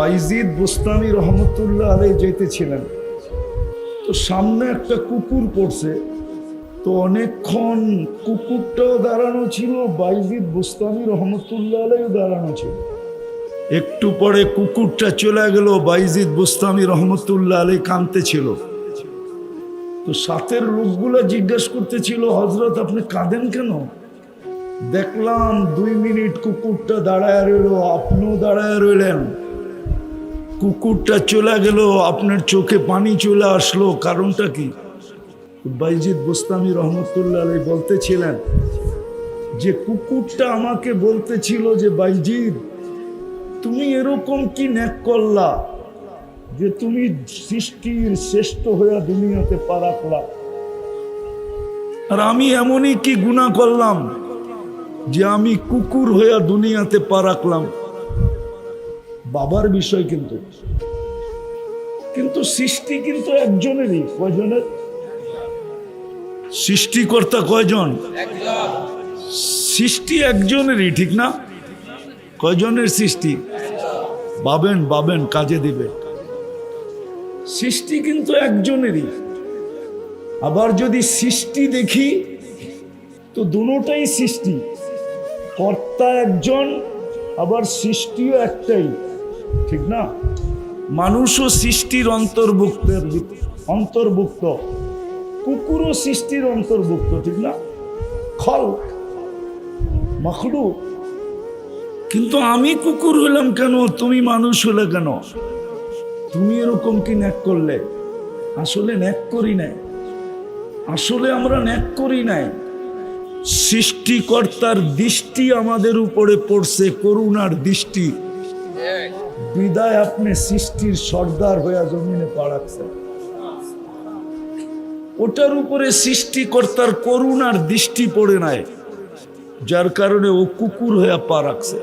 বাইজিদ বুস্তামি রহমতুল্লাহ আলাইহি যেতেছিলেন, তো সামনে একটা কুকুর পড়ছে। তো অনেকক্ষণ কুকুরটাও দাঁড়ানো ছিল, বাইজিদ বুস্তামি রহমতুল্লাহ আলাইহিও দাঁড়ানো ছিল। একটু পরে কুকুরটা চলে গেল, বাইজিদ বুস্তামি রহমতুল্লাহ আলাইহি কাঁদতেছিল। তো সাথের লোকগুলা জিজ্ঞেস করতেছিল, হযরত আপনি কাঁদেন কেন? দেখলাম 2 মিনিট কুকুরটা দাঁড়ায় রইল, আপনিও দাঁড়ায় রইলেন। কুকুরটা চলে গেল, আপনার চোখে পানি চলে আসলো, কারণটা কি? বাইজিদ বুস্তামি রহমতুল্লাহ আলাইহি বলতেছিলেন যে কুকুরটা আমাকে বলতেছিল যে বাইজিদ, তুমি এরকম কি নেক করলা যে তুমি সৃষ্টির শ্রেষ্ঠ হইয়া দুনিয়াতে পা রাখলা, আর আমি এমনই কি গুনাহ করলাম যে আমি কুকুর হইয়া দুনিয়াতে পা রাখলাম। বাবার বিষয় কিন্তু কিন্তু সৃষ্টি কিন্তু একজনেরই। কয়জনের? সৃষ্টিকর্তা কয়জন? সৃষ্টি একজনেরই, ঠিক না? কয়জনের সৃষ্টি? ভাবেন ভাবেন, কাজে দিবে। সৃষ্টি কিন্তু একজনেরই। আবার যদি সৃষ্টি দেখি তো দুটোটাই সৃষ্টি, কর্তা একজন, আবার সৃষ্টিও একটাই, ঠিক না? মানুষও সৃষ্টির অন্তর্ভুক্ত, কুকুরও সৃষ্টির অন্তর্ভুক্ত, ঠিক না? খলক, মাখলুক। কিন্তু আমি কুকুর হলাম কেন, তুমি মানুষ হলে কেন? তুমি এরকম কি ন্যাক করলে? আসলে ন্যাক করি নাই, আসলে আমরা ন্যাক করি নাই। সৃষ্টিকর্তার দৃষ্টি আমাদের উপরে পড়ছে, করুণার দৃষ্টি। বিদায় আপনি সৃষ্টির সর্দার হইয়া জমিনে পা রাখছেন, ওটার উপরে সৃষ্টিকর্তার করুণার দৃষ্টি পড়ে নাই, যার কারণে ও কুকুর হইয়া পা রাখছে।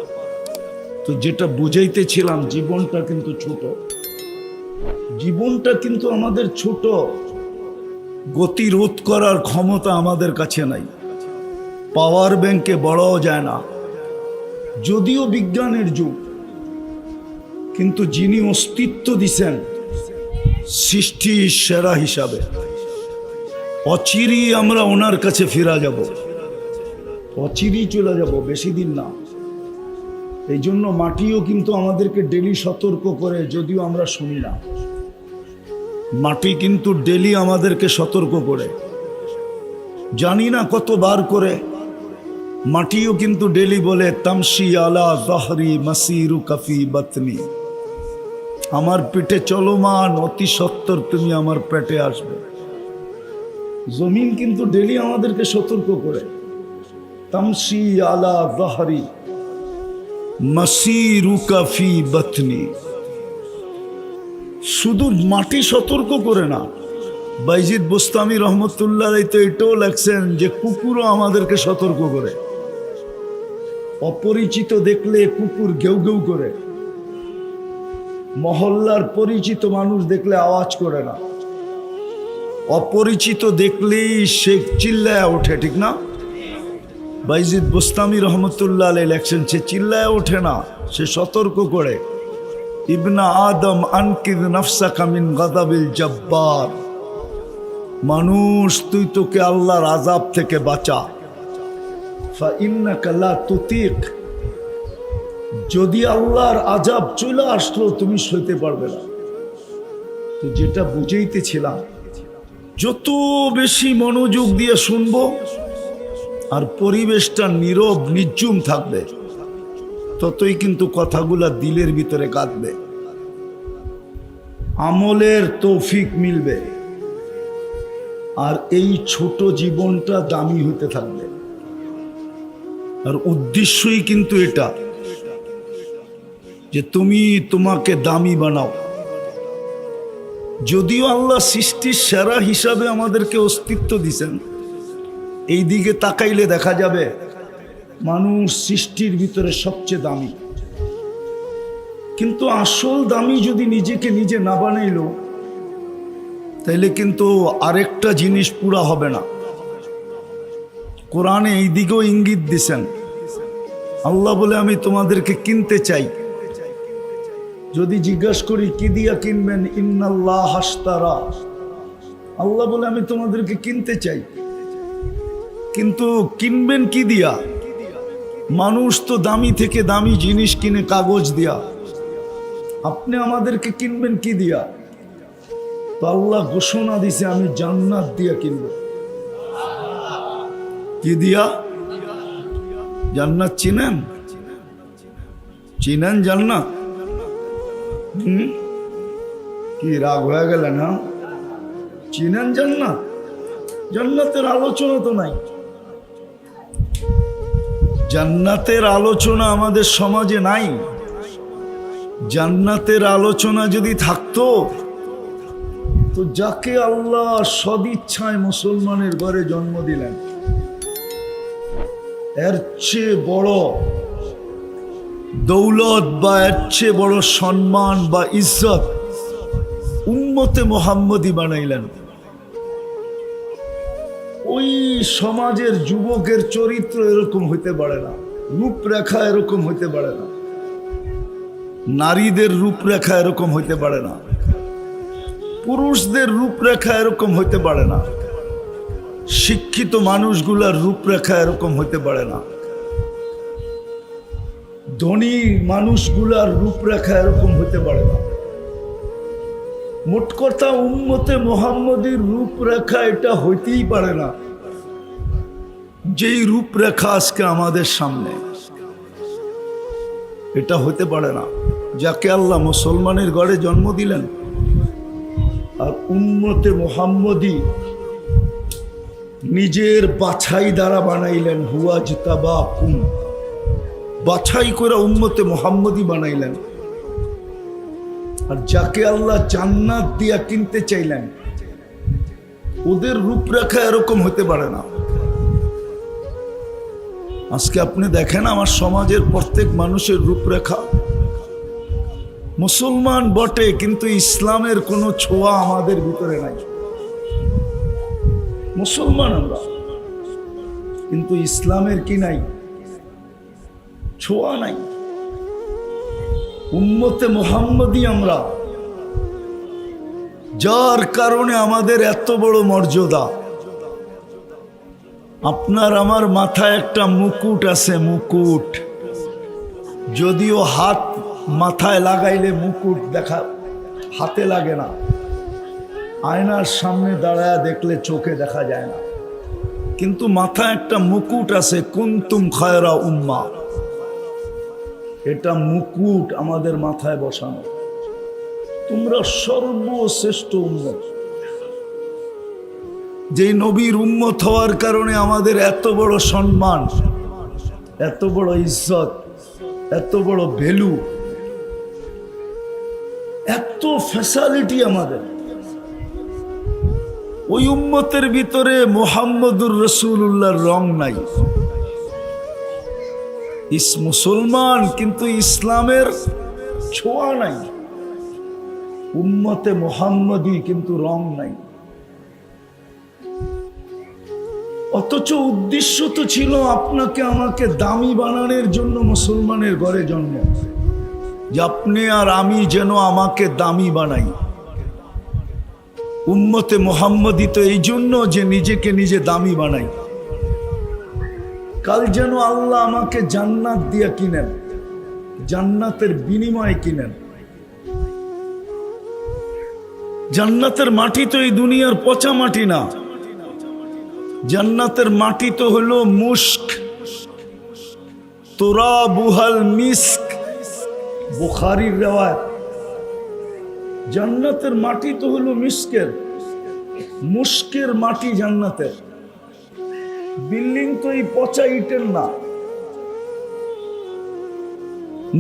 তো যেটা বুঝাইতেছিলাম, জীবনটা কিন্তু ছোট, জীবনটা কিন্তু আমাদের ছোট। গতি রোধ করার ক্ষমতা আমাদের কাছে নাই, পাওয়ার ব্যাংকে বড়ও যায় না। যদিও বিজ্ঞানের যুগ, কিন্তু যিনি অস্তিত্ব দিছেন সৃষ্টির সেরা হিসাবে, অচিরেই আমরা ওনার কাছে ফিরা যাব, অচিরেই চলে যাব, বেশি দিন না। এই জন্য মাটিও কিন্তু আমাদেরকে ডেলি সতর্ক করে, যদিও আমরা শুনি না। মাটি কিন্তু ডেলি আমাদেরকে সতর্ক করে, জানি না কতবার করে। মাটিও কিন্তু ডেলি বলে, তামশি আলা যাহরি মাসিরু কাফি বাতনি, আমার পেটে চলমান, অতি সত্বর তুমি আমার পেটে আসবে। জমিন কিন্তু ডেলি আমাদেরকে সতর্ক করে, তামশি আলা যাহরি মাসিরু কাফি বাতনি। শুধু মাটি সতর্ক করে না, বাইজিদ বুস্তামি রহমতুল্লাহ আলাইহি তো এটাও লেখছেন যে কুকুরও আমাদেরকে সতর্ক করে। অপরিচিত দেখলে কুকুর ঘেউ ঘেউ করে, মহল্লার পরিচিত মানুষ দেখলে আওয়াজ করে না, অপরিচিত দেখলেই সে চিল্লায়া ওঠে, ঠিক না? বাইজিদ বুস্তামি রহমতুল্লাহ আলাইহি লেখছেন, সে চিল্লায়া ওঠে না, সে সতর্ক করে। ইবনা আদম আনকিদ নাফসাকা মিন গাদাবিল জব্বার, মানুষ তুই তোকে আল্লাহর আযাব থেকে বাঁচা। ফাইন্নাকা লা তুতিক, যদি আল্লাহর আযাব চলে আসলো তুমি সইতে পারবে না। তো যেটা বুঝাইতেছিলাম, যত বেশি মনোযোগ দিয়ে শুনবো আর পরিবেশটা নীরব নির্জুম থাকবে, ততই কিন্তু কথাগুলা দিলের ভিতরে কাঁদবে, আমলের তৌফিক মিলবে, আর এই ছোট জীবনটা দামি হতে থাকবে। আর উদ্দেশ্যই কিন্তু এটা যে তুমি তোমাকে দামি বানাও। যদিও আল্লাহ সৃষ্টির সেরা হিসাবে আমাদেরকে অস্তিত্ব দিছেন, এই দিকে তাকাইলে দেখা যাবে মানুষ সৃষ্টির ভিতরে সবচেয়ে দামি। কিন্তু আসল দামি যদি নিজেকে নিজে না বানাইল, তাইলে কিন্তু আরেকটা জিনিস পুরা হবে না। কোরআনে এই দিকেও ইঙ্গিত দিছেন, আল্লাহ বলে আমি তোমাদেরকে কিনতে চাই, যদি জিজ্ঞাসা করি কি দিয়া কিনবেন, ইন্নাল্লাহ হাশতারা, আল্লাহ বলে আমি তোমাদেরকে কিনতে চাই, কিন্তু কিনবেন কি দিয়া? মানুষ তো দামি থেকে দামি জিনিস কিনে কাগজ দিয়া, আপনি আমাদেরকে কিনবেন কি দিয়া? তো আল্লাহ ঘোষণা দিছে আমি জান্নাত দিয়া কিনব। কি দিয়া? জান্নাত চিনেন? চিনেন জান্নাত? কি রাগ হয়ে গেল না? চিনেন জান্নাত? জান্নাতের আলোচনা তো নাই। জান্নাতের আলোচনা আমাদের সমাজে নাই। জান্নাতের আলোচনা যদি থাকতো তো যাকে আল্লাহ সদিচ্ছায় মুসলমানের ঘরে জন্ম দিলেন, এর চেয়ে বড় দৌলত বা এর চেয়ে বড় সম্মান বা ইজ্জত উম্মতে মুহাম্মদী বানাইলেন। ওই সমাজের যুবকের চরিত্র এরকম হইতে পারে না, রূপরেখা এরকম হইতে পারে না, নারীদের রূপরেখা এরকম হইতে পারে না, পুরুষদের রূপরেখা এরকম হইতে পারে না, শিক্ষিত মানুষগুলার রূপরেখা এরকম হইতে পারে না, ধনী মানুষগুলার রূপরেখা এরকম হইতে পারে না। মোট কথা উম্মতে মুহাম্মদীর রূপরেখা এটা হইতেই পারে না যেই রূপরেখা আজকে আমাদের সামনে, এটা হতে পারে না। যাকে আল্লাহ মুসলমানের ঘরে জন্ম দিলেন আর উম্মতে মুহাম্মদী নিজের বাছাই দ্বারা বানাইলেন, হুয়াজতাবাকুম, বাছাই করে উম্মতে মুহাম্মদী বানাইলেন। আর যাকে আল্লাহ জান্নাত দিয়া কিনতে চাইলেন, ওদের রূপরেখা এরকম হতে পারে না। আজকে আপনি দেখেন আমার সমাজের প্রত্যেক মানুষের রূপরেখা মুসলমান বটে, কিন্তু ইসলামের কোনো ছোঁয়া আমাদের ভিতরে নাই। মুসলমান আমরা, কিন্তু ইসলামের কি নাই? ছোঁয়া নাই। উম্মতে মুহাম্মদী আমরা, যার কারণে আমাদের এত বড় মর্যাদা। আপনার আমার মাথায় একটা মুকুট আছে, মুকুট, যদিও হাত মাথায় লাগাইলে মুকুট দেখা হাতে লাগে না, আয়নার সামনে দাঁড়ায় দেখলে চোখে দেখা যায় না, কিন্তু মাথায় একটা মুকুট আছে, কুনতুম খায়রা উম্মাহ। এটা মুকুট আমাদের মাথায় বসানো, তোমরা সর্বশ্রেষ্ঠ উম্মত। যে নবীর উম্মত হওয়ার কারণে আমাদের এত বড় সম্মান, এত বড় ইজ্জত, এত বড় ভ্যালু, এত ফ্যাসিলিটি আমাদের। ওই উম্মতের ভিতরে মুহাম্মদুর রাসূলুল্লাহর রং নাই। মুসলমান কিন্তু ইসলামের ছোঁয়া নাই, উম্মতে মুহাম্মদী কিন্তু রং নাই। অথচ উদ্দেশ্য তো ছিল আপনাকে আমাকে দামি বানানোর জন্য মুসলমানের ঘরে জন্ম, যে আপনি আর আমি যেন আমাকে দামি বানাই। উম্মতে মুহাম্মদী তো এই জন্য যে নিজেকে নিজে দামি বানাই, কাল যেন আল্লাহ আমাকে জান্নাত দিয়া কিনেন, জান্নাতের বিনিময়ে কিনেন। জান্নাতের মাটি তো এই দুনিয়ার পচা মাটি না, জান্নাতের মাটি তো হলো মুস্ক, তুরাবুহাল মিস্ক, বুখারীর রিওয়ায়াত। জান্নাতের মাটি তো হলো মিস্কের, মুস্কের মাটি জান্নাতের। বিল্ডিং তো এই পচা ইটের না,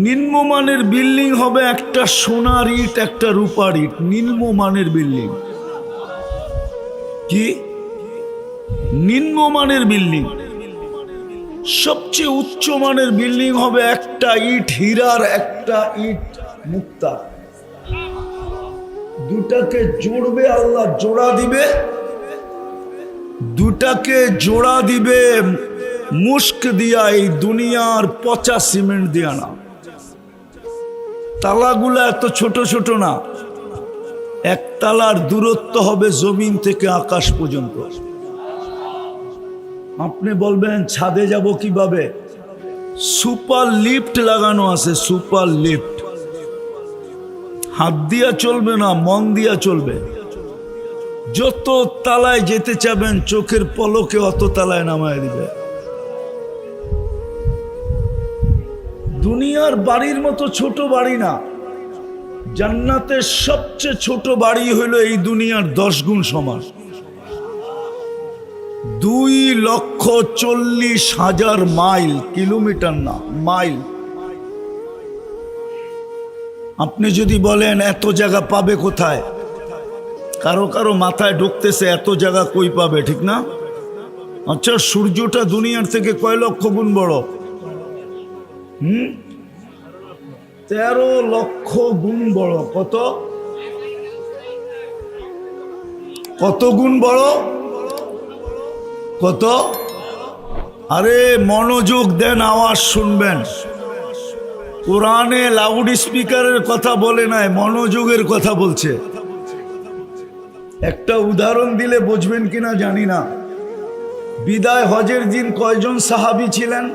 নিম্নমানের বিল্ডিং হবে একটা সোনার ইট, একটা রূপার ইট, নিম্নমানের বিল্ডিং। কি নিম্নমানের বিল্ডিং? সবচেয়ে উচ্চমানের বিল্ডিং হবে একটা ইট হীরার, একটা ইট মুক্তার। দুটাকে জোড়বে আল্লাহ, জোড়া দিবে, দুটাকে জোড়া দিবে মুস্ক দিয়া, এই দুনিয়ার পচা সিমেন্ট দিয়া না। তালাগুলা এত ছোট ছোট না, এক তালার দূরত্ব হবে জমিন থেকে আকাশ পর্যন্ত। আপনি বলবেন ছাদে যাব কিভাবে? সুপার লিফট লাগানো আছে, সুপার লিফট। হাত দিয়া চলবে না, মন দিয়া চলবে। যত তালায় যেতে চাবেন চোখের পলকে অত তালায় নামায় দিবে। দুনিয়ার বাড়ির মতো ছোট বাড়ি না, জান্নাতের সবচেয়ে ছোট বাড়ি হইল এই দুনিয়ার 10 গুণ সমান। 2,40,000 মাইল, কিলোমিটার না মাইল। আপনি যদি বলেন এত জায়গা পাবে কোথায়, কারো কারো মাথায় ঢুকতেছে এত জায়গা কই পাবে, ঠিক না? আচ্ছা, সূর্যটা দুনিয়ার থেকে কয় লক্ষ গুণ বড়? 13 লক্ষ গুণ বড়। কত কত গুণ বড়? কত? আরে মনোযোগ দেন, আওয়াজ শুনবেন। কোরআনে লাউড স্পিকারের কথা বলে নাই, মনোযোগের কথা বলছে। একটা উদাহরণ দিলে বুঝবেন কিনা জানি না। বিদায় হজের দিন কয়জন সাহাবী ছিলেন?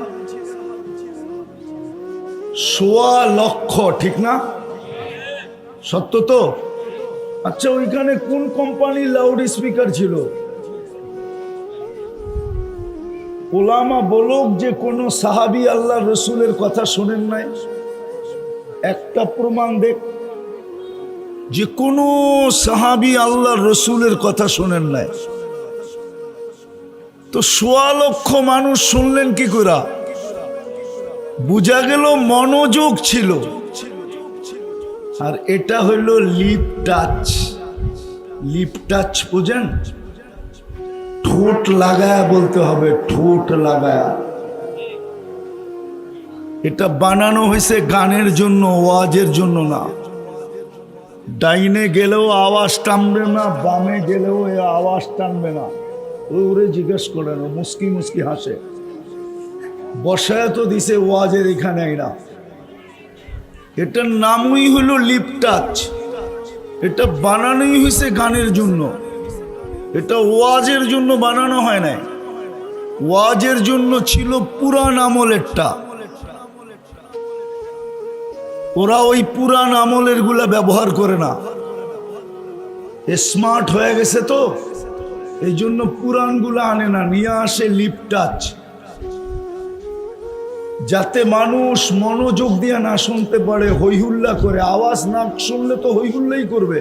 1.25 লক্ষ, ঠিক না? সত্য তো? আচ্ছা, ওইখানে কোন কোম্পানির লাউড স্পিকার ছিল? ওলামা বলুক যে কোন সাহাবী আল্লাহ রসুলের কথা শোনেন নাই? একটা প্রমাণ দেখ যে কোন সাহাবী আল্লাহ রসুলের কথা শোনেন নাই। তো 1.25 লক্ষ মানুষ শুনলেন কি করে? বুঝা গেল মনোযোগ ছিল। আর এটা হইল লিপ টাচ। লিপ টাচ বুঝেন? ঠোঁট লাগায়া বলতে হবে, ঠোঁট লাগায়া। এটা বানানো হয়েছে গানের জন্য, ওয়াজের জন্য না। ডাইনে গেলেও আওয়াজ টানবে না, বামে গেলেও এ আওয়াজ টানবে না। ওরে জিজ্ঞেস করেন, ও মুস্কি মুস্কি হাসে। বসায় তো দিছে ওয়াজের এখানে না। এটার নামই হলো লিপ টাচ। এটা বানানোই হয়েছে গানের জন্য। এটা ওয়াজের জন্য বানানো হয় নাই। ওয়াজের জন্য ছিল পুরান আমলেরটা। ওরা ওই পুরান আমলের গুলা ব্যবহার করে না, স্মার্ট হয়ে গেছে তো এই জন্য পুরান গুলা আনে না, নিয়ে আসে লিপ টাচ, যাতে মানুষ মনোযোগ দিয়ে না শুনতে পারে, হইহুল্লা করে। আওয়াজ না শুনলে তো হইহুল্লাই করবে।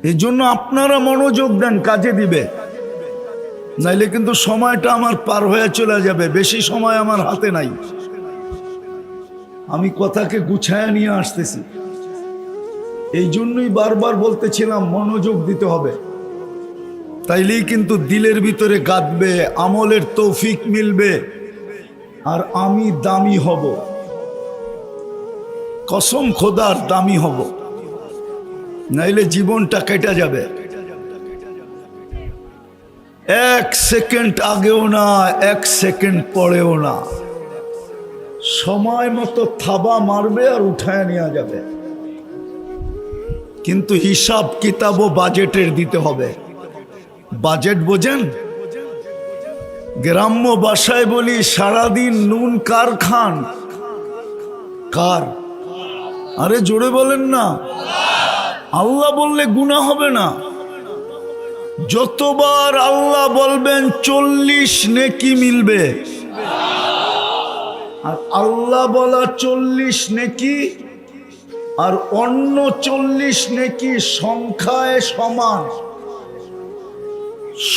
এই জন্য আপনারা মনোযোগ দেন, কাজে দিবে। নাইলে কিন্তু সময়টা আমার পার হয়ে চলে যাবে। বেশি সময় আমার হাতে নাই। আমি কথাকে গুছায়া নিয়ে আসতেছি। এই জন্যই বারবার বলতেছিলাম মনোযোগ দিতে হবে, তাইলেই কিন্তু দিলের ভিতরে গাঁথবে, আমলের তৌফিক মিলবে, আর আমি দামি হব। কসম খোদার দামি হব, নাইলে জীবনটা কেটে যাবে। 1 সেকেন্ড আগেও না, 1 সেকেন্ড পরেও না। সময় মতো থাবা মারবে আর উঠায় নেওয়া যাবে। কিন্তু হিসাব কিতাব ও বাজেটের দিতে হবে। বাজেট বোঝেন? গ্রাম্য ভাষায় বলি, সারাদিন নুন কার খান? কার? আরে জোরে বলেন না। আল্লাহ বললে গুনাহ হবে না। যতবার আল্লাহ বলবেন 40 নেকি মিলবে। আর আল্লাহ বলা 40 নেকি আর অন্য 40 নেকি সংখ্যায় সমান।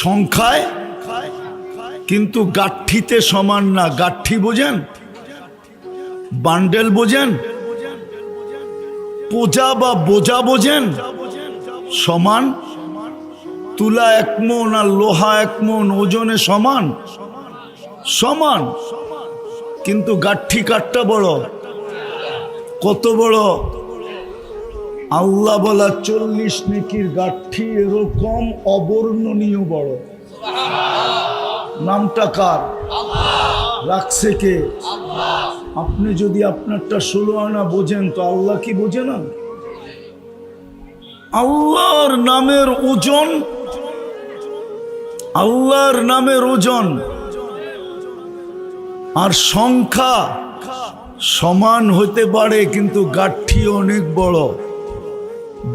সংখ্যায়, কিন্তু গাঠঠিতে সমান না। গাঠঠি বোঝেন? বান্ডেল বোঝেন? পোজা বা বোঝা বোঝেন? সমান। তুলা 1 মণ আর লোহা 1 মণ ওজনে সমান? সমান। কিন্তু গাঠঠি কাঠটা বড়। কত বড়? আল্লাহ বলা 40 নেকির গাঠঠি এরকম অবর্ণনীয় বড়। নামটা কার? রাখছে কে? আপনি যদি আপনারটা 16 আনা বোঝেন তো আল্লাহ কি বোঝে না? আল্লাহর নামের ওজন, আল্লাহর নামের ওজন আর সংখ্যা সমান হতে পারে, কিন্তু গাঠি অনেক বড়।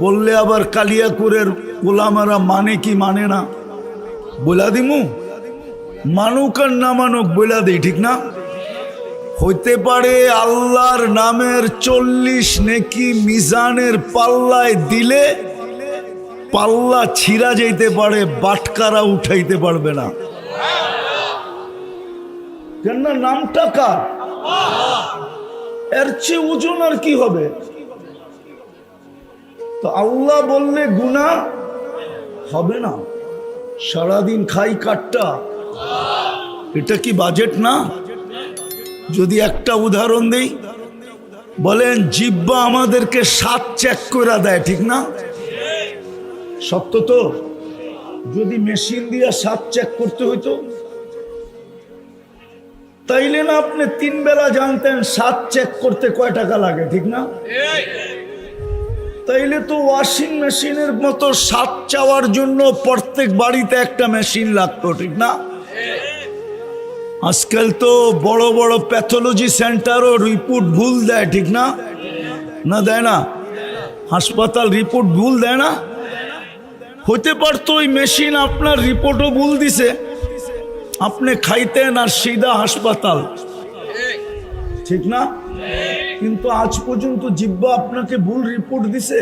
বললে আবার কালিয়াকুরের ওলামারা মানে কি মানে না বলা দিমু, মানুক আর না মানুক বলা দিই, ঠিক না? হইতে পারে আল্লাহর নামের 40 নেকি মিজানের পাল্লায় দিলে পাল্লা ছিঁড়া যাইতে পারে, বাটকারা উঠাইতে পারবে না। কেন? নামটা কার? এর চেয়ে ওজন আর কি হবে? তো আল্লাহ বললে গুনাহ হবে না। সারাদিন খাই কাটটা, এটা কি বাজেট না? যদি একটা উদাহরণ দেই, বলেন জিহ্বা আমাদেরকে 7 চেক করে দেয়, ঠিক না? সত্য তো? যদি মেশিন দিয়ে 7 চেক করতে হইতো তাইলে না আপনি 3 বেলা জানতেন 7 চেক করতে কয় টাকা লাগে, ঠিক না? তাইলে তো ওয়াশিং মেশিনের মতো 7 চাওয়ার জন্য প্রত্যেক বাড়িতে একটা মেশিন লাগতো, ঠিক না? আজকাল তো বড় বড় প্যাথোলজি সেন্টারও রিপোর্ট ভুল দেয়, ঠিক না? না দেয় না? হাসপাতাল রিপোর্ট ভুল দেয় না? হতে পারতো ওই মেশিন আপনার রিপোর্টও ভুল দিছে, আপনি খাইতেন আর সিধা হাসপাতাল, ঠিক না? কিন্তু আজ পর্যন্ত জিহ্বা আপনাকে ভুল রিপোর্ট দিছে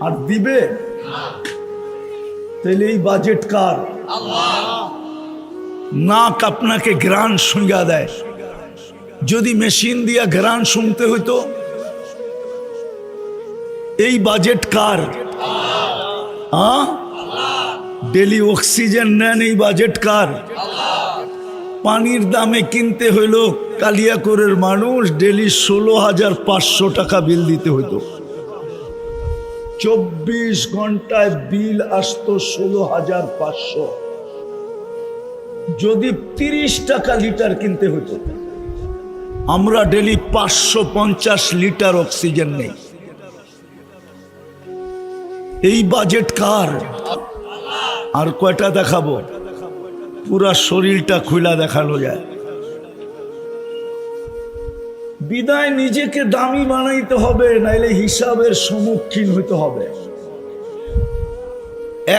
আর দিবে। তাহলে এই বাজেট কার? নাক আপনাকে ঘ্রাণ শুঙ্গা দেয়, যদি মেশিন দিয়া ঘ্রাণ শুনতে হইতো। এই বাজেট কার? ডেলি অক্সিজেন নেন, এই বাজেট কার? পানির দামে কিনতে হইল কালিয়াকুরের মানুষ ডেলি 16,500 টাকা বিল দিতে হইতো। 24 ঘন্টায় বিল আসতো 16,500। যদি 30 টাকা লিটার কিনতে হতো, আমরা ডেলি 550 লিটার অক্সিজেন নেই। এই বাজেট কার? আর কয়টা দেখাবো? পুরা শরীরটা খুলা দেখানো যায়। বিদায় নিজেকে দামি বানাইতে হবে, নাইলে হিসাবের সম্মুখীন হইতে হবে।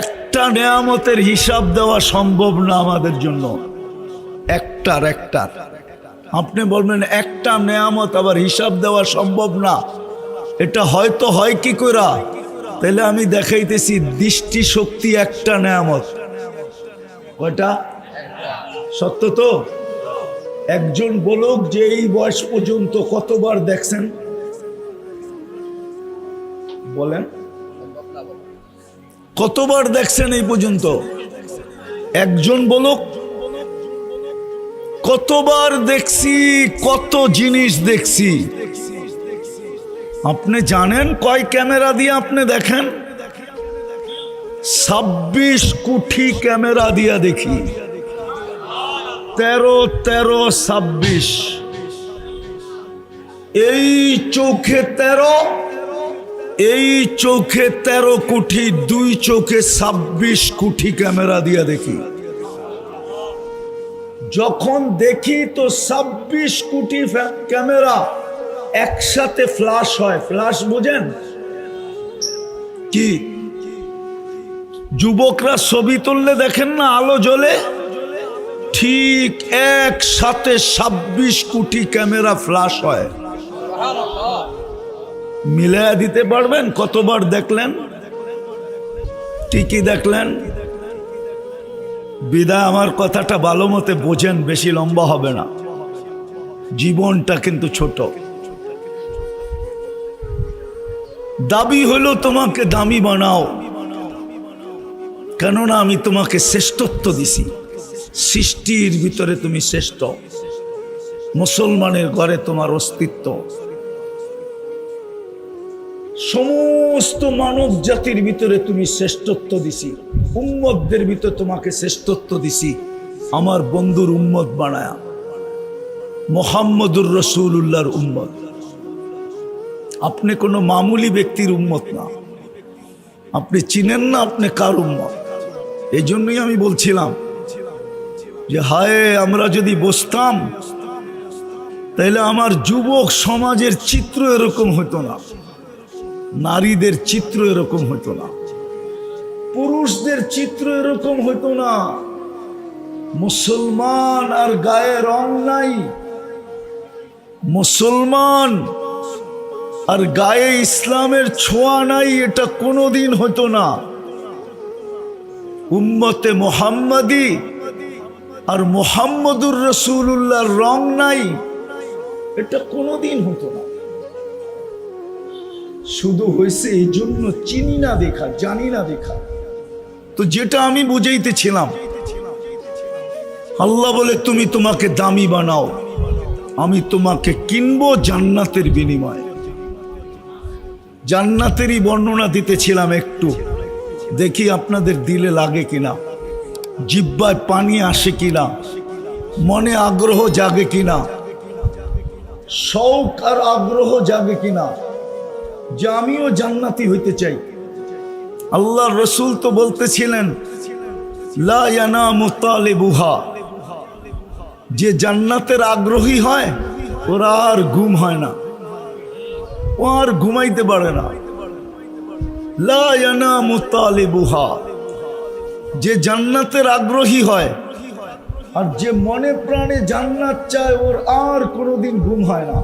একটা নেয়ামতের হিসাব দেওয়া সম্ভব না আমাদের জন্য, একটার। আপনি বলবেন একটা নেয়ামত আবার হিসাব দেওয়া সম্ভব না, এটা হয়তো হয় কি কইরা? তাহলে আমি দেখাইতেছি, দৃষ্টি শক্তি একটা নেয়ামত। কয়টা? সত্য তো? একজন বলুক যে এই বয়স পর্যন্ত কতবার দেখছেন, বলেন কতবার দেখছেন এই পর্যন্ত? একজন বলুক কতবার দেখছি, কত জিনিস দেখছি। আপনি জানেন কয় ক্যামেরা দিয়ে আপনি দেখেন? 26 কোটি ক্যামেরা দিয়া দেখি। 13, 26। এই চোখে 13, এই চোখে 13 কোটি, 2 চোখে 26 কোটি ক্যামেরা দিয়া দেখি। যখন দেখি তো 26 কোটি ক্যামেরা একসাথে ফ্ল্যাশ হয়। ফ্ল্যাশ বোঝেন কি? যুবকরা ছবি তুললে দেখেন না আলো জ্বলে, ঠিক একসাথে 26 কোটি ক্যামেরা ফ্ল্যাশ হয়। মিলায়া দিতে পারবেন কতবার দেখলেন? ঠিকই দেখলেন। বিদায় আমার কথাটা ভালো মতে বোঝেন, বেশি লম্বা হবে না, জীবনটা কিন্তু ছোট। দাবি হলো তোমাকে দামি বানাও, কেননা আমি তোমাকে শ্রেষ্ঠত্ব দিছি। সৃষ্টির ভিতরে তুমি শ্রেষ্ঠ, মুসলমানের ঘরে তোমার অস্তিত্ব। সমস্ত মানব জাতির ভিতরে তুমি শ্রেষ্ঠত্ব দিছি, উম্মতদের ভিতরে তোমাকে শ্রেষ্ঠত্ব দিছি, আমার বন্ধুর উম্মত বানায়া। মুহাম্মদুর রাসূলুল্লাহর উম্মত। আপনি কোনো মামুলি ব্যক্তির উম্মত না, আপনি চিনেন না আপনি কার উম্মত। এই জন্যই আমি বলছিলাম যে হায় আমরা যদি বসতাম তাহলে আমার যুবক সমাজের চিত্র এরকম হতো না, নারীদের চিত্র এরকম হতো না, পুরুষদের চিত্র এরকম হতো না। মুসলমান আর গায়ে রং নাই, মুসলমান আর গায়ে ইসলামের ছোঁয়া নাই, এটা কোনোদিন হতো না। উম্মতে মুহাম্মাদি আর মুহাম্মদুর রাসূলুল্লাহর রং নাই, এটা কোনোদিন হতো না। শুধু হয়েছে এই জন্য চিনি না দেখা, জানি না দেখা। তো যেটা আমি বুঝাইতেছিলাম, আল্লাহ বলে তুমি তোমাকে দামি বানাও, আমি তোমাকে কিনবো জান্নাতের বিনিময়ে। জান্নাতেরই বর্ণনা দিতেছিলাম একটু, দেখি আপনাদের দিলে লাগে কিনা, জিহ্বায় পানি আসে কিনা, মনে আগ্রহ জাগে কিনা, শৌক আর আগ্রহ জাগে কিনা যে আমিও জান্নাতি হইতে চাই। আল্লাহর রাসূল তো বলতেছিলেন লা ইয়ানামু তালিবুহা, যে জান্নাতের আগ্রহী হয় ওরা আর ঘুম হয় না, ও আর ঘুমাইতে পারে না। লা ইয়ানামু তালিবুহা, যে জান্নাতের আগ্রহী হয় আর যে মনে প্রাণে জান্নাত চায় ওর আর কোনোদিন ঘুম হয় না।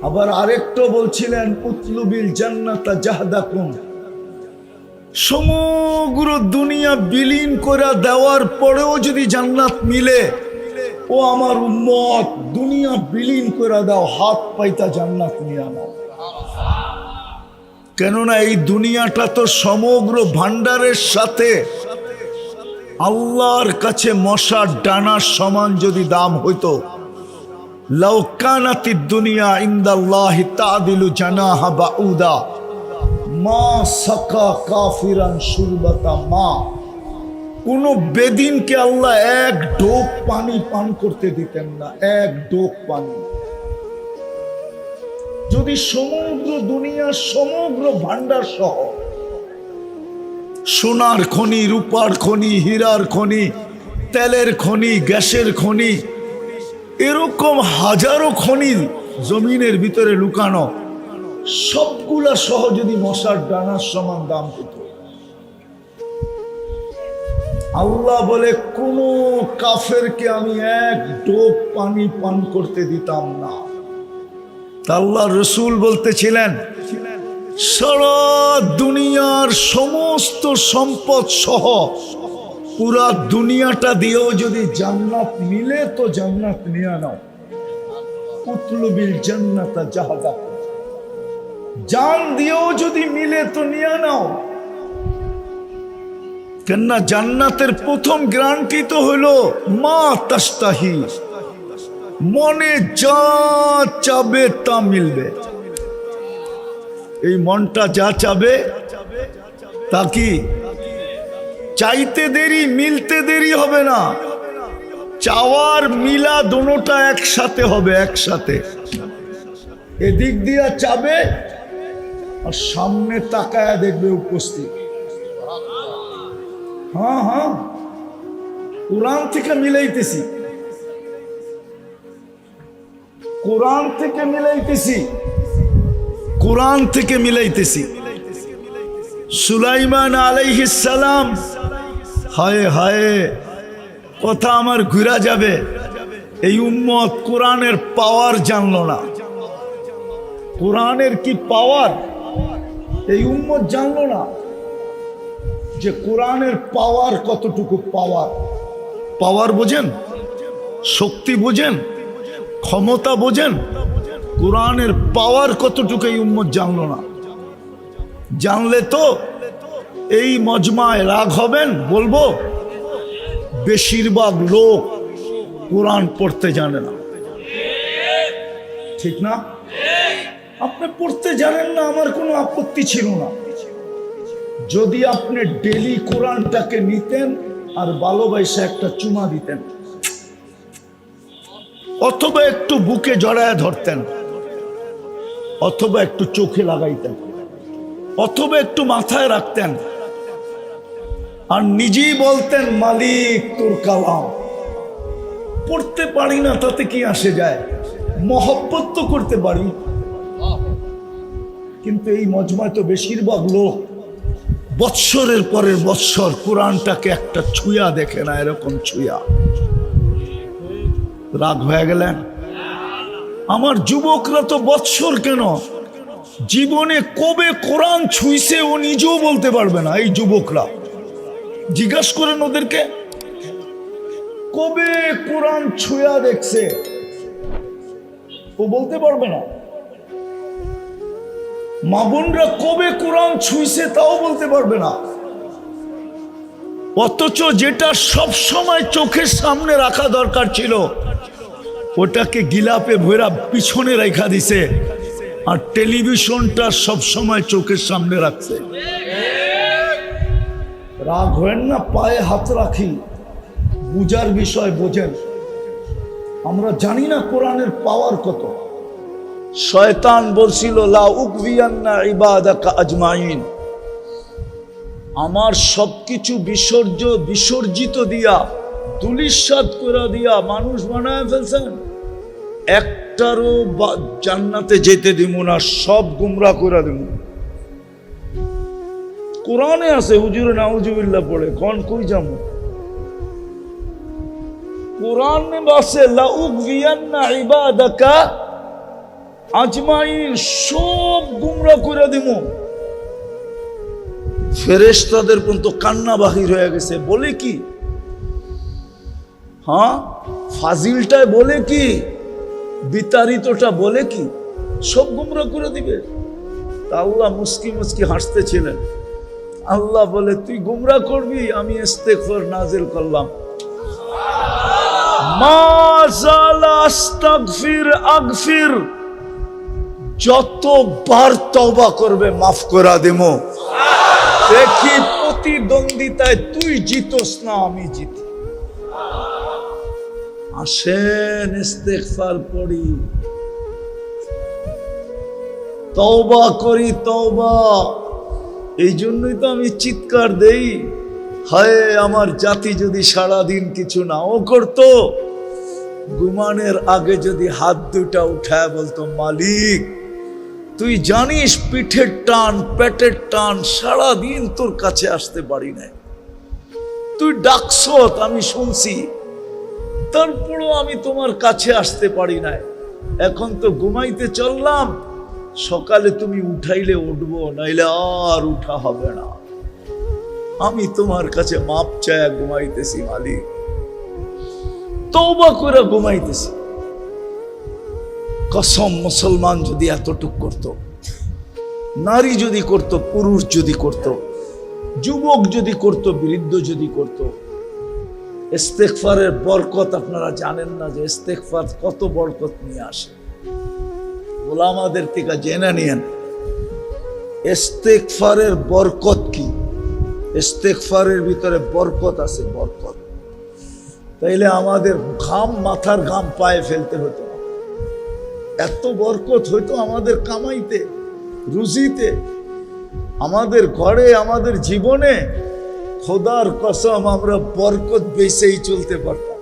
আবার আরেকটা বলছিলেন উতলুবিল জান্নাতা জাহদাকুম, সমগ্র দুনিয়া বিলীন করে দেওয়ার পরেও যদি জান্নাত মিলে, ও আমার উম্মত দুনিয়া বিলীন করে দাও, হাত পাইতা জান্নাত নিয়ে নাও। কেননা এই দুনিয়াটা তো সমগ্র ভান্ডারের সাথে আল্লাহর কাছে মশার ডানার সমান যদি দাম হইতো, লাউ কানাতিদ দুনিয়া ইনদাল্লাহি তাদিলু জানাহা বাউদা মা সাকা কাফিরান শুরবাতা মা, কোন বেদিনকে আল্লাহ এক ডোক পানি পান করতে দিতেন না, এক ডোক পানি। যদি সমগ্র দুনিয়ার সমগ্র ভান্ডার সহ সোনার খনি, রূপার খনি, হীরার খনি, তেলের খনি, গ্যাসের খনি, এরকম হাজারো খনি জমিনের ভিতরে লুকানো, সবগুলা সহ যদি মশার ডানার সমান দাম হতো, আল্লাহ বলে কোন কাফেরকে আমি এক ডোব পানি পান করতে দিতাম না। আল্লাহ রসুল বলতেছিলেন সারা দুনিয়ার সমস্ত সম্পদ সহ পুরা দুনিয়াটা দিয়েও যদি জান্নাত মিলে তো জান্নাত নিয়ে নাও। উতলুবিল জান্নাতা জাহদাকুম, জান দিয়েও যদি মিলে তো নিয়ে নাও। কেননা জান্নাতের প্রথম গ্যারান্টি তো হলো মা তাস্তাহি, মনে যা চাবে তা মিলবে। এই মনটা যা চাবে তা কি চাইতে দেরি মিলতে দেরি হবে না, চাওয়ার মিলা দুটোটা একসাথে হবে, একসাথে। এদিক দিয়া চাবে আর সামনে তাকায়া দেখবে উপস্থিত। হ্যাঁ হ্যাঁ, কোরআন থেকে মিলাইতেছি, কোরআন থেকে মিলাইতেছি, কোরআন থেকে মিলাইতেছি। সুলাইমান আলাইহিস সালাম, হায় হায় কথা আমার ঘুরা যাবে, এই উম্মত কোরআনের পাওয়ার জানলো না। কোরআনের কি পাওয়ার এই উম্মত জানলো না, যে কোরআনের পাওয়ার কতটুকু। পাওয়ার, পাওয়ার বোঝেন, শক্তি বোঝেন, ক্ষমতা বোঝেন, কোরআনের পাওয়ার কতটুকু এই উম্মত জানলো না। জানলে তো এই মজমায় রাগ হবেন, বলবো বেশিরভাগ লোক কোরআন পড়তে জানে না, ঠিক না? আপনি পড়তে জানেন না, আমার কোনো আপত্তি ছিল না যদি আপনি ডেলি কোরআনটাকে নিতেন আর ভালোবাসা একটা চুমা দিতেন। অথবা একটু বুকে জড়ায় ধরতেন, অথবা একটু চোখে লাগাইতেন, অথবা একটু মাথায় রাখতেন, আর নিজেই বলতেন মালিক তোর কালাম। পড়তে পারি না তাতে কি আসে যায়, মহব্বত তো করতে পারি। কিন্তু এই মজমায় তো বেশিরভাগ লোক বৎসরের পরের বৎসর কোরআনটাকে একটা ছুঁয়া দেখে না, এরকম ছুঁয়া। রাগ হয়ে গেলেন? আমার যুবকরা তো বৎসর কেন, জীবনে কবে কোরআন ছুঁইছে ও নিজেও বলতে পারবে না। এই যুবকরা জিজ্ঞাসা করেন ওদেরকে, কবে কোরআন ছুঁয়া দেখছে, ও বলতে পারবে না। মা বোনরা কবে কোরআন ছুঁইছে তাও বলতে পারবে না। অথচ যেটা সব সময় চোখের সামনে রাখা দরকার ছিল ওটাকে গিলাপে ভরা পিছনে রেখা দিছে, আর টেলিভিশনটা সব সময় চোখের সামনে রাখছে। রাগ হয় না, পায়ে হাত রাখি, বুঝার বিষয় বোঝেন। আমরা জানি না কোরআনের পাওয়ার কত। শয়তান বলছিল লা উকবিয়ান্না ইবাদাকা আজমাইন, আমার সবকিছু বিসর্জিত দিয়া তুলিসাৎ করে দিয়া মানুষ বানায় ফেলছেন, একটারও জান্নাতে যেতে দিব না, সব গুমরা করে দিব। কোরআনে আছে, হুজুরে নাউজুবিল্লাহ পড়ে কোন কই যাবো, কোরআনে আছে লা উকবিয়ান্না ইবাদাকা আজমাইন, সব গুমরা করে দিব। ফেরেশতাদের পর্যন্ত কান্না বাহির হয়ে গেছে। বলে কি? হ্যাঁ, ফাজিলটায় বলে কি, বিতাড়িতটা বলে কি, সব গুমরা করে দিবে। তা আল্লাহ মুস্কি মুস্কি হাসতেছিলেন। আল্লাহ বলে তুই গুমরা করবি, আমি ইস্তেগফার নাজিল করলাম। মা জালা আস্তাগফির আগফির, যতবার তওবা করবে মাফ করে দেবো। দেখি প্রতিদ্বন্দ্বিতায় তুই জিতোস না আমি জিতি। আসেন ইস্তেগফার পড়ি, তওবা করি, তওবা। এই জন্যই তো আমি চিৎকার দেই, হায় আমার জাতি যদি সারাদিন কিছু নাও করতো, ঘুমানোর আগে যদি হাত দুটা উঠায় বলতো মালিক তুই জানিস পিঠের টান পেটের টান, সারাদিন তোর কাছে আসতে পারি না, তুই ডাকছ আমি শুনছি, তারপরও আমি তোমার কাছে আসতে পারি না। এখন তো ঘুমাইতে চললাম, সকালে তুমি উঠাইলে উঠবো, নাইলে আর উঠা হবে না। আমি তোমার কাছে মাপ চায় ঘুমাইতেছি মালিক, তওবা করে ঘুমাইতেছি। কসম, মুসলমান যদি এতটুক করত, নারী যদি করত, পুরুষ যদি করত, যুবক যদি করত, বৃদ্ধ যদি করত। ইস্তেগফারের বরকত আপনারা জানেন না যে ইস্তেগফার কত বরকত নিয়ে আসে। ওলামাদের থেকে জেনে নিয়েন ইস্তেগফারের বরকত কি। ইস্তেগফারের ভিতরে বরকত আছে, বরকত। তাইলে আমাদের ঘাম, মাথার ঘাম পায়ে ফেলতে হতো না, এত বরকত হইতো আমাদের কামাইতে, রুজিতে, আমাদের ঘরে, আমাদের জীবনে। খোদার কসম আমরা বরকত বেচেই চলতে পারতাম।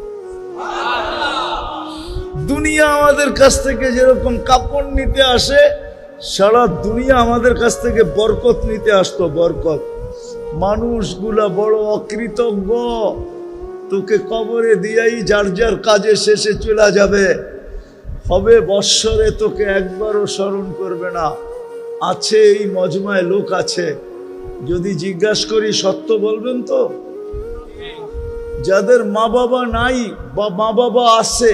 দুনিয়া আমাদের কাছ থেকে যেরকম কাপড় নিতে আসে, সারা দুনিয়া আমাদের কাছ থেকে বরকত নিতে আসতো, বরকত। মানুষগুলা বড় অকৃতজ্ঞ, তোকে কবরে দিয়াই যার যার কাজে শেষে চলে যাবে, হবে বৎসরে তোকে একবারও স্মরণ করবে না। আছে এই মজমায় লোক আছে, যদি জিজ্ঞাসা করি সত্য বলবেন তো? যাদের মা বাবা নাই বা মা বাবা আছে,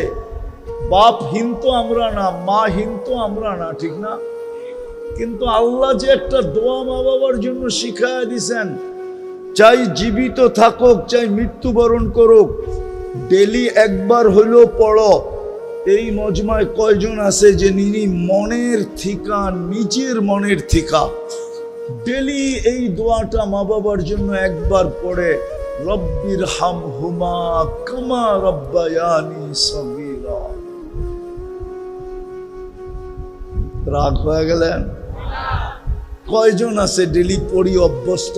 বাপহীন তো আমরা না, মাহীন তো আমরা না, ঠিক না? কিন্তু আল্লাহ যে একটা দোয়া মা বাবার জন্য শিখায় দিছেন, চাই জীবিত থাকুক চাই মৃত্যুবরণ করুক, ডেলি একবার হইলেও পড়ো। এই মজমায় কয়জন আছে যে মনের থিকা, নিজের মনের থিকা ডেলি এই দোয়াটা মা বাবার জন্য একবার পড়ে, রব্বির হামহুমা কামা রব্বায়ানি সগীরা, রাগ হয়ে গেলেন? কয়জন আছে ডেলি পড়ি অভ্যস্ত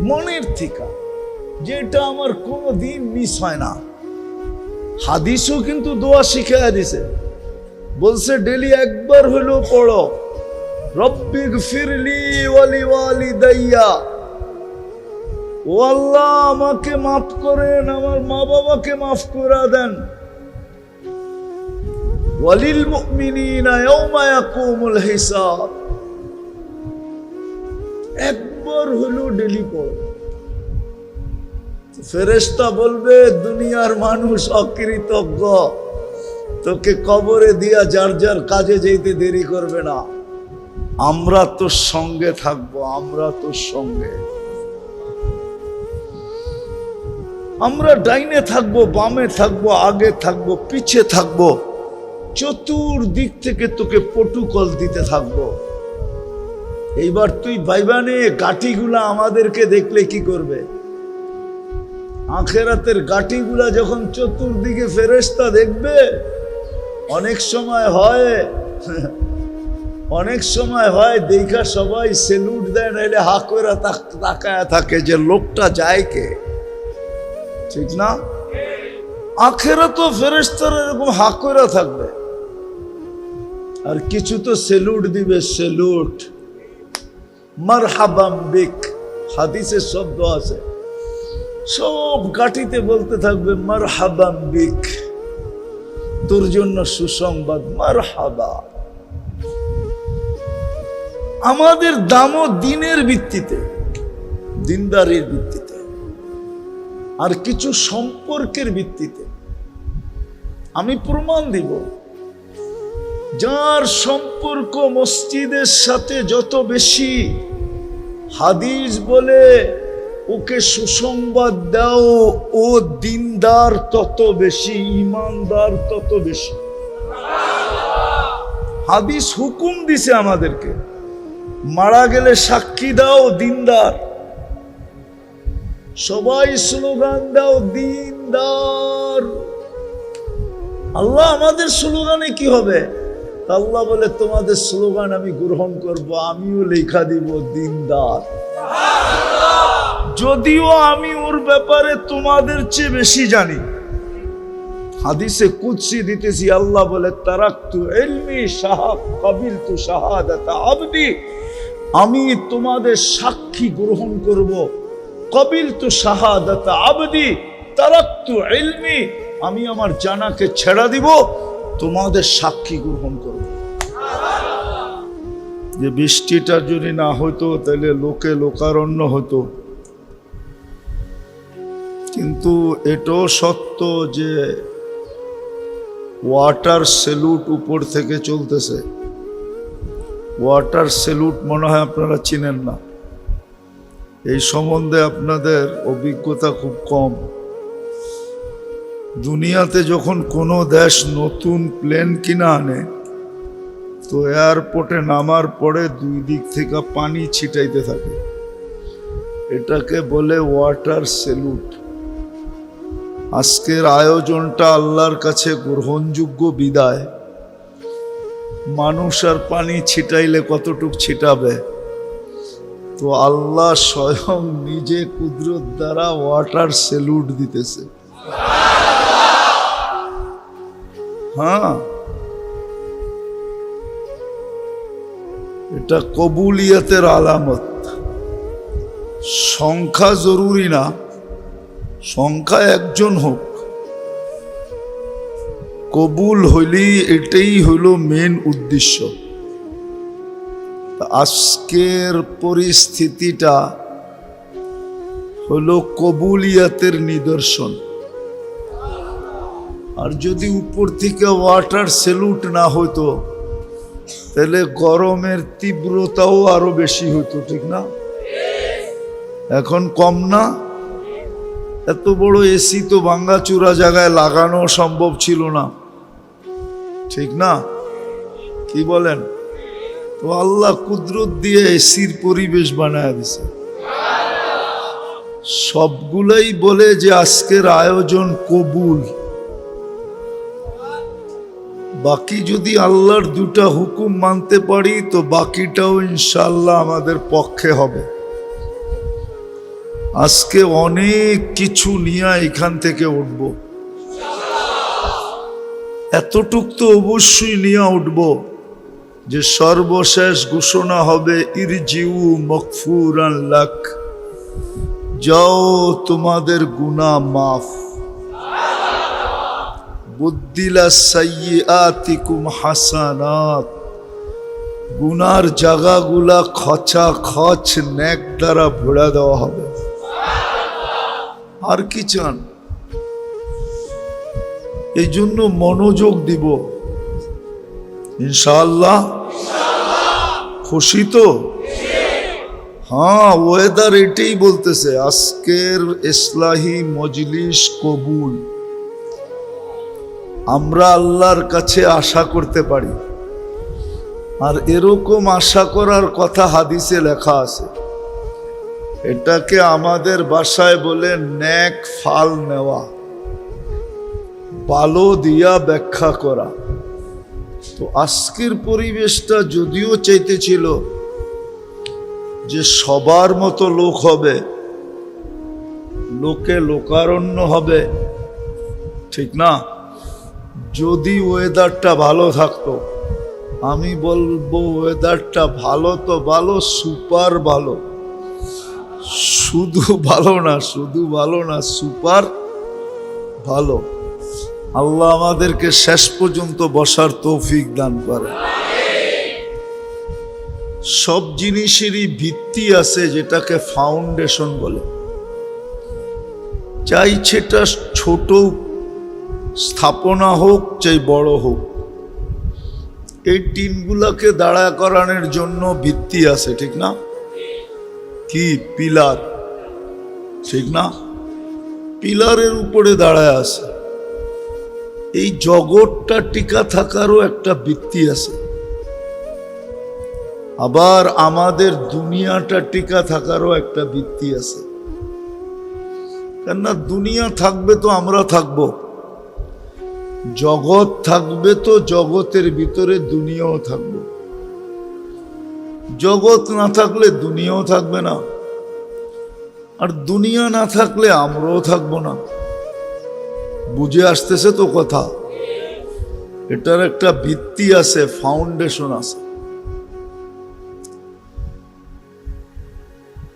মনের থেকে, যেটা আমার কোনোদিন মিস হয় না? হাদিসও কিন্তু দোয়া শিখাইয়া দিছে, বলছে ডেলি একবার হলেও পড়ো, রব্বিগফিরলি ওয়ালি ওয়ালিদাইয়া, ও আল্লাহ আমাকে মাফ করেন, আমার মা বাবাকে মাফ করে দেন, ওয়ালিল মুমিনিনা ইয়াওমা ইয়াকুমুল হিসাব। একবার হলেও ডেলি পড়ো। ফেরেশতা বলবে দুনিয়ার মানুষ অকৃতজ্ঞ, তোকে কবরে দিয়া যার যার কাজে যেতে দেরি করবে না, আমরা তোর সঙ্গে থাকবো, আমরা তোর সঙ্গে, আমরা ডাইনে থাকবো, বামে থাকবো, আগে থাকবো, পিছে থাকবো, চতুর্দিক থেকে তোকে প্রটোকল দিতে থাকবো। এইবার তুই ভাইবানে গাঠিগুলা আমাদেরকে দেখলে কি করবে? আখেরাতের গাঠিগুলা যখন চতুর্দিকে ফেরেশতা দেখবে, অনেক সময় হয় দেখা সবাই সেলুট দেয়, নাইলে হা করে তাকায়া থাকে যে লোকটা যায় কে, ঠিক না? আখেরাত ফেরেশতারা এরকম হা করে থাকবে, আর কিছু তো সেলুট দিবে, সেলুট, মারহাবাম বিক, হাদিসের শব্দ আছে, সব গাঠিতে বলতে থাকবে মারহাবাম বিক, তোর জন্য সুসংবাদ, মারহাবা। আমাদের দামও দিনের ভিত্তিতে, দিনদারির ভিত্তিতে, আর কিছু সম্পর্কের ভিত্তিতে। আমি প্রমাণ দিব, যার সম্পর্ক মসজিদের সাথে যত বেশি, হাদিস বলে ওকে সুসংবাদ দাও, ও দিনদার তত বেশি, ইমানদার তত বেশি। হাদিস হুকুম দিছে আমাদেরকে, মারা গেলে সাক্ষী দাও, দিনদার। সবাই স্লোগান দাও, দিনদার। আল্লাহ আমাদের স্লোগানে কি হবে? আল্লাহ বলে তোমাদের স্লোগান আমি গ্রহণ করব, আমিও লেখা দিব দিনদার, যদিও আমি ওর ব্যাপারে তোমাদের চেয়ে বেশি জানি। হাদিসে কুদসি দিতেছি, আল্লাহ বলে তারাকতু ইলমি কাবিলতু শাহাদাতা আবদি, আমি তোমাদের সাক্ষী গ্রহণ করব, কাবিলতু শাহাদাতা আবদি তারাকতু ইলমি, আমি আমার জানাকে ছেড়া দিব, তোমাদের সাক্ষী গ্রহণ করব। যে বৃষ্টিটা যদি না হতো তাহলে লোকে লোকারণ্য হতো, কিন্তু এটাও সত্য যে ওয়াটার সেলুট উপর থেকে চলতেছে। ওয়াটার সেলুট মনে হয় আপনারা চিনেন না, এই সম্বন্ধে আপনাদের অভিজ্ঞতা খুব কম। দুনিয়াতে যখন কোনো দেশ নতুন প্লেন কিনা আনে, তো এয়ারপোর্টে নামার পরে দুই দিক থেকে পানি ছিটাইতে থাকে, এটাকে বলে ওয়াটার সেলুট। আজকের আয়োজনটা আল্লাহর কাছে গ্রহণযোগ্য বিদায়। মানুষ আর পানি ছিটাইলে কতটুক ছিটাবে, তো আল্লাহ স্বয়ং নিজে কুদরত দ্বারা ওয়াটার সেলুট দিতেছে। হ্যাঁ, এটা কবুলিয়তের আলামত। সংখ্যা জরুরি না, সংখ্যা একজন হোক, কবুল হইলেই এটাই হইল মেন উদ্দেশ্য। আজকের পরিস্থিতিটা হলো কবুলিয়তের নিদর্শন। আর যদি উপর থেকে ওয়াটার সেলুট না হতো, তাহলে গরমের তীব্রতাও আরো বেশি হতো, ঠিক না? এখন কম না? এত বড় এসি তো ভাঙ্গাচুরা জায়গায় লাগানো সম্ভব ছিল না, ঠিক না? কি বলেন? তো আল্লাহ কুদরত দিয়ে এসির পরিবেশ বানায় দিছে। সবগুলাই বলে যে আজকের আয়োজন কবুল। বাকি যদি আল্লাহর দুটা হুকুম মানতে পারি তো বাকিটাও ইনশাআল্লাহ আমাদের পক্ষে হবে। আজকে অনেক কিছু নিয়ে এখান থেকে উঠব, এতটুক তো অবশ্যই নিয়ে উঠব যে সর্বশেষ ঘোষণা হবে ইরজিউ মাগফুরান লাক, যাও তোমাদের গুনাহ মাফ। বুদ্দিলা সাইয়্যাতিকুম হাসানাত, গুনার জায়গাগুলা খচা খচ নেক দ্বারা ভরে দেওয়া হবে। আর কি চান? এই জন্য মনোযোগ দিব ইনশাআল্লাহ। খুশি তো? হ্যাঁ, ওয়েদার এটাই বলতেছে আজকের ইসলাহি মজলিস কবুল। আমরা আল্লাহর কাছে আশা করতে পারি, আর এরকম আশা করার কথা হাদিসে লেখা আছে। এটাকে আমাদের ভাষায় বলে নেক ফাল নেওয়া, ভালো দিয়া ব্যাখ্যা করা। তো আজকের পরিবেশটা যদিও চাইতেছিল যে সবার মতো লোক হবে, লোকে লোকারণ্য হবে, ঠিক না? যদি ওয়েদারটা ভালো থাকতো, আমি বলবো ওয়েদারটা ভালো তো ভালো, সুপার ভালো। শুধু ভালো না, সুপার ভালো। আল্লাহ আমাদেরকে শেষ পর্যন্ত বসার তৌফিক দান করে। সব জিনিসেরই ভিত্তি আছে, যেটাকে ফাউন্ডেশন বলে। চাই সেটা ছোট স্থাপনা হোক, চাই বড় হোক, এই টিনগুলাকে দাঁড়া করানোর জন্য ভিত্তি আছে, ঠিক না? কি পিলার, ঠিক না? পিলারের উপরে দাঁড়ায় আছে। এই জগৎটা টিকা থাকারও একটা ভিত্তি আছে, আবার আমাদের দুনিয়াটা টিকা থাকারও একটা ভিত্তি আছে। কেননা দুনিয়া থাকবে তো আমরা থাকব, জগৎ থাকবে তো জগতের ভিতরে দুনিয়াও থাকবে। জগৎ না থাকলে দুনিয়াও থাকবে না, আর দুনিয়া না থাকলে আমরাও থাকবো না। বুঝে আসতেছে তো কথা? এটার একটা ভিত্তি আছে, ফাউন্ডেশন আছে।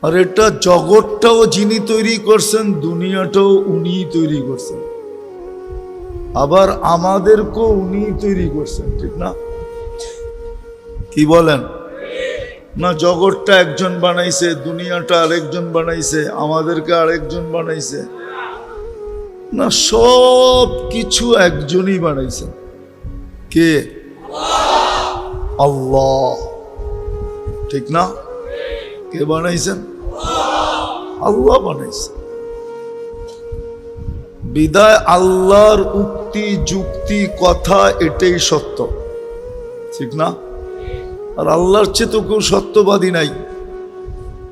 আর এটা জগৎটাও যিনি তৈরি করছেন, দুনিয়াটাও উনিই তৈরি করছেন, আবার আমাদেরকেও উনিই তৈরি করছেন, ঠিক না? কি বলেন? না, জগৎটা একজন বানাইছে, দুনিয়াটা আরেকজন বানাইছে, আমাদেরকে আরেকজন বানাইছে না, সব কিছু একজনই বানাইছে। কে? আল্লাহ, ঠিক না? কে বানাইছেন? আল্লাহ বানাইছেন। বিদায় আল্লাহর উক্তি যুক্তি কথা এটাই সত্য, ঠিক না? আর আল্লাহর চেয়ে তো কেউ সত্যবাদী নাই।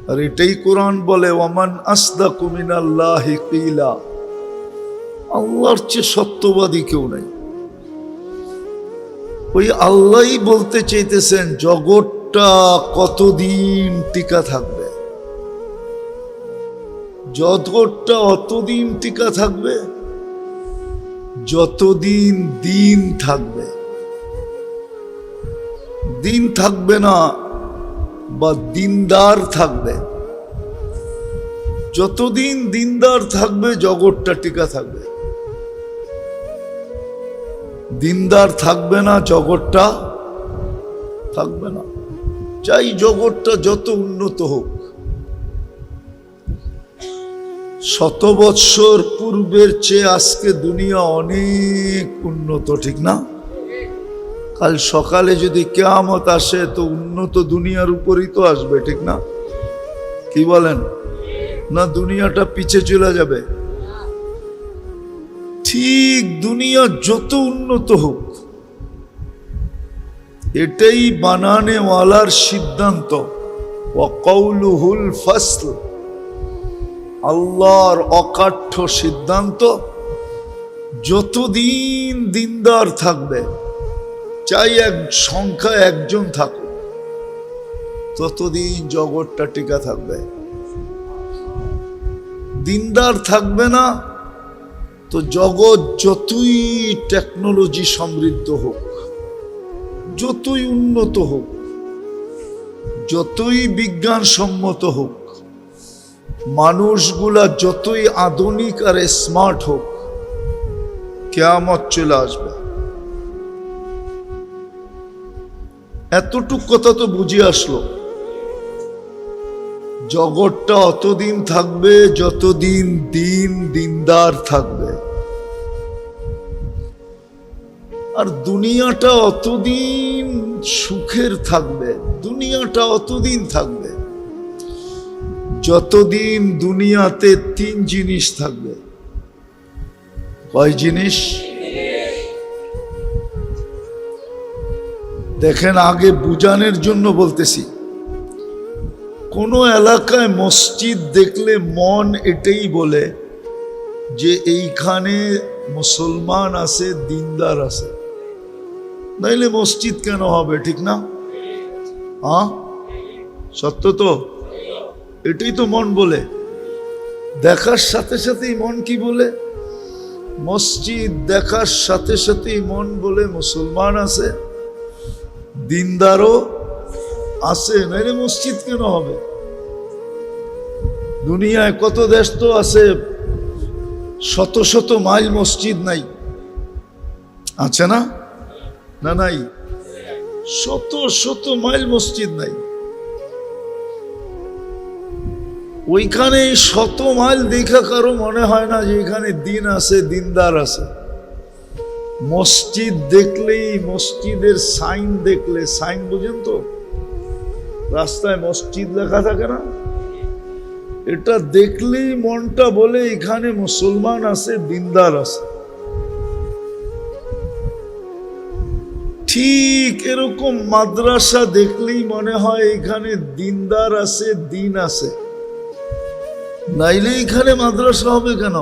আর এটাই কোরআন বলে ওয়ামান আসদাকু মিনাল্লাহি কিলা, আল্লাহর চেয়ে সত্যবাদী কেউ নাই। ওই আল্লাহই বলতে চাইতেছেন জগৎটা কতদিন টিকা থাকবে। জগৎটা অতদিন টিকা থাকবে যতদিন দিন থাকবে। দিন থাকবে না বা দিনদার থাকবে, যতদিন দিনদার থাকবে জগৎটা টিকা থাকবে। দিনদার থাকবে না, জগৎটা থাকবে না। চাই জগৎটা যত উন্নত হোক। 100 বৎসর পূর্বের চেয়ে আজকে দুনিয়া অনেক উন্নত, ঠিক না? কাল সকালে যদি কিয়ামত আসে তো উন্নত দুনিয়ার উপরই তো আসবে, ঠিক না? কি বলেন? না দুনিয়াটা পিছে চলে যাবে? ঠিক দুনিয়া যত উন্নত হোক, এটাই বানানেওয়ালার সিদ্ধান্ত। ওয়া কওলুহুল ফাসল, আল্লাহর অকাঠ্য সিদ্ধান্ত। যতদিন দিনদার থাকবে চাই এক সংখ্যা একজন থাকুক, ততদিন জগৎটা টিকা থাকবে। দিনদার থাকবে না তো জগৎ যতই টেকনোলজি সমৃদ্ধ হোক, যতই উন্নত হোক, যতই বিজ্ঞান সম্মত হোক, মানুষগুলা যতই আধুনিক আর স্মার্ট হোক, কিয়ামত চলে আসবে। এতটুক কথা তো বুঝে আসলো। জগৎটা অতদিন থাকবে যতদিন দিনদার থাকবে, আর দুনিয়াটা অতদিন সুখের থাকবে, দুনিয়াটা অতদিন থাকবে যতদিন দুনিয়াতে 3 জিনিস থাকবে। কয় জিনিস? দেখেন, আগে বুঝানোর জন্য বলতেছি, কোন এলাকায় মসজিদ দেখলে মন এটাই বলে যে এইখানে মুসলমান আছে, দিনদার আছে, নাইলে মসজিদ কেন হবে? ঠিক না? সত্য তো? এটাই তো মন বলে। দেখার সাথে সাথেই মন কি বলে? মসজিদ দেখার সাথে সাথেই মন বলে মুসলমান আছে, দিনদারও আছে, নাইলে মসজিদ কেন হবে? দুনিয়ায় কত দেশ তো আছে, শত শত মাইল মসজিদ নাই, আছে না? না নাই? শত শত মাইল মসজিদ নাই। ওইখানে শত মাইল দেখা কারো মনে হয় না যে এখানে দিন আছে, দিনদার আছে। মসজিদ দেখলেই, মসজিদের সাইন দেখলে, সাইন বুঝেন তো, রাস্তায় মসজিদ লেখা থাকে না, এটা দেখলেই মনটা বলে এখানে মুসলমান আছে, দিনদার আছে। ঠিক এরকম মাদ্রাসা দেখলেই মনে হয় এখানে দিনদার আছে, দিন আছে, নাইলে এখানে মাদ্রাসা হবে কেন?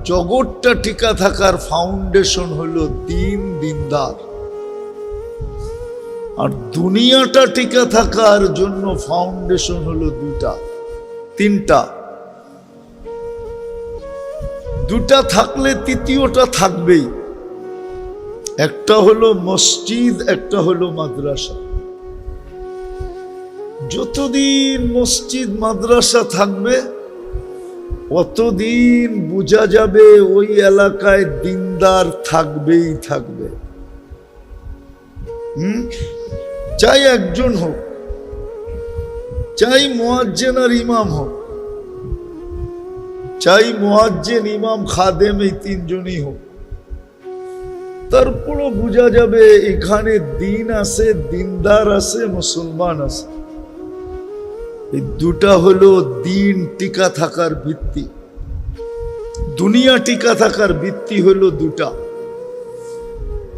জগৎটা টিকা থাকার ফাউন্ডেশন হলো দিনদার, আর দুনিয়াটা টিকা থাকার জন্য ফাউন্ডেশন হলো 3টা। 2টা থাকলে তৃতীয়টা থাকবেই। একটা হলো মসজিদ, একটা হলো মাদ্রাসা। যতদিন মসজিদ মাদ্রাসা থাকবে অতদিন বোঝা যাবে ওই এলাকায় দিনদার থাকবেই থাকবে। চাই একজন হোক, চাই মুয়াজ্জিন আর ইমাম হোক, চাই মুয়াজ্জিন, ইমাম, খাদেম, এই 3 জনই হোক, তারপরও বোঝা যাবে এখানে দিন আছে, দিনদার আছে, মুসলমান আছে। এই 2টা হলো দিন টিকা থাকার ভিত্তি। দুনিয়া টিকা থাকার ভিত্তি হলো 2টা,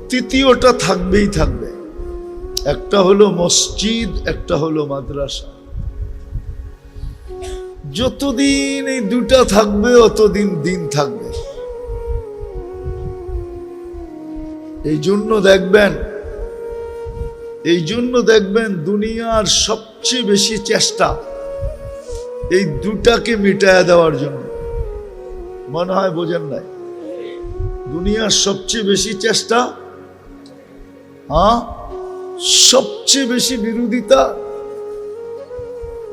তৃতীয়টা থাকবেই থাকবে। একটা হলো মসজিদ, একটা হলো মাদ্রাসা। যতদিন এই 2টা থাকবে অতদিন দিন থাকবে। এই জন্য দেখবেন দুনিয়ার সবচেয়ে বেশি চেষ্টা এই 2টাকে মিটায়া দেওয়ার জন্য। মনে হয় বোঝেন নাই? দুনিয়ার সবচেয়ে বেশি চেষ্টা, সবচেয়ে বেশি বিরোধিতা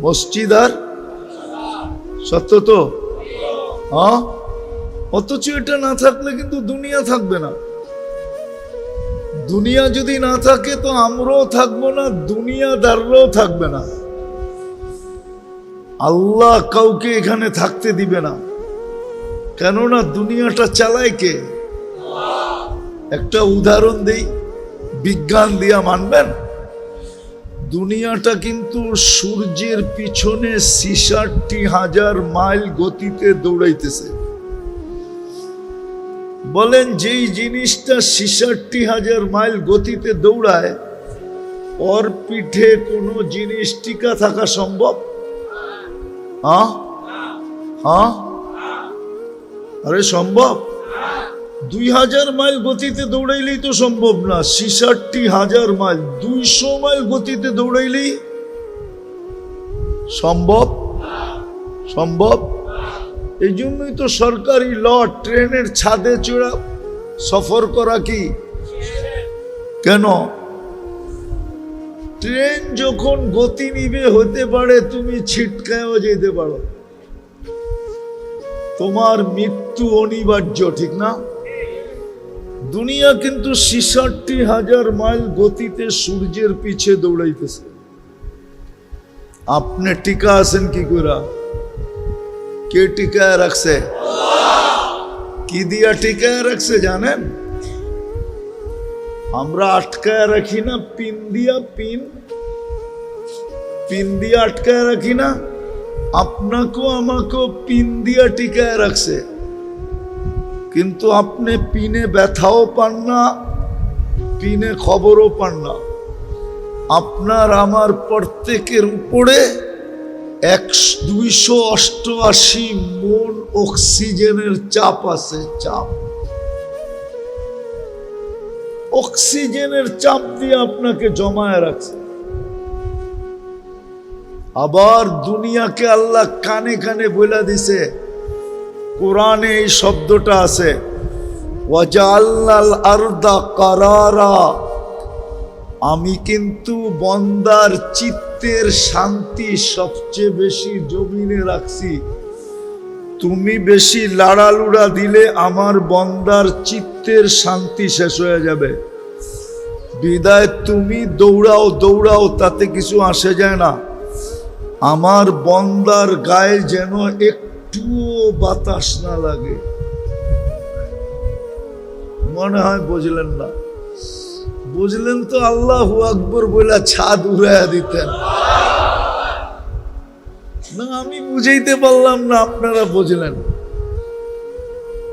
মসজিদ আর, সত্য তো? অথচ এটা না থাকলে কিন্তু দুনিয়া থাকবে না। দুনিয়া যদি না থাকে তো আমরাও থাকবো না, দুনিয়াদাররাও থাকবে না। আল্লাহ কাউকে এখানে থাকতে দিবে না, কেননা দুনিয়াটা চালায় কে? একটা উদাহরণ দেই, বিজ্ঞান দিয়া মানবেন? দুনিয়াটা কিন্তু সূর্যের পিছনে 66,000 মাইল গতিতে দৌড়াইতেছে। বলেন, যেই জিনিসটা 66,000 মাইল গতিতে দৌড়ায়, ওর পিঠে কোনো জিনিস টিকা থাকা সম্ভব? আরে সম্ভব? 2000 মাইল গতিতে দৌড়াইলেই তো সম্ভব না, 66,000 মাইল 200 মাইল গতিতে দৌড়াইলেই সম্ভব সম্ভব। এই জন্যই তো সরকারি ল, ট্রেনের ছাদে চড়া সফর করা কি কেন? ট্রেন যখন গতি নিবে হতে পারে তুমি ছিটকায়ও যেতে পারো, তোমার মৃত্যু অনিবার্য, ঠিক না? দুনিয়া কিন্তু 66,000 মাইল গতিতে সূর্যের পিছে দৌড়াইতেছে। আপনি টিকা আছেন কি করে? কে টিকায় রাখছে? কি দিয়া টিকায় রাখছে জানেন? আমরা আটকায় রাখি না পিন দিয়া, পিন দিয়া আটকায় রাখি না? আপনাকেও আমাকেও পিন দিয়া টিকায় রাখছে, কিন্তু আপনি পিনে ব্যথাও পান না, পিনে খবরও পান না। আপনার আমার প্রত্যেকের উপরে 288 মন অক্সিজেনের চাপ আছে, চাপ। অক্সিজেনের চাপ দিয়ে আপনাকে জমায় রাখছে। আবার দুনিয়াকে আল্লাহ কানে কানে বলে দিছে, কোরআনে এই শব্দটা আছে, ওয়াজআলনাল আরদা কারারা, আমি কিন্তু বন্দার চিত্তের শান্তি সবচেয়ে বেশি জমিনে রাখছি। তুমি বেশি লাড়ালুড়া দিলে আমার বন্দার চিত্তের শান্তি শেষ হয়ে যাবে। বিদায় তুমি দৌড়াও দৌড়াও, তাতে কিছু আসে যায় না। আমার বন্দার গায়ে যেন একটুও বাতাস না লাগে। মনে হয় বুঝলেন না? বুঝলেন তো আল্লাহু আকবর বলে ছাদ উড়াইয়া দিতেন না। আমি বুঝাইতে পারলাম না, আপনারা বুঝলেন।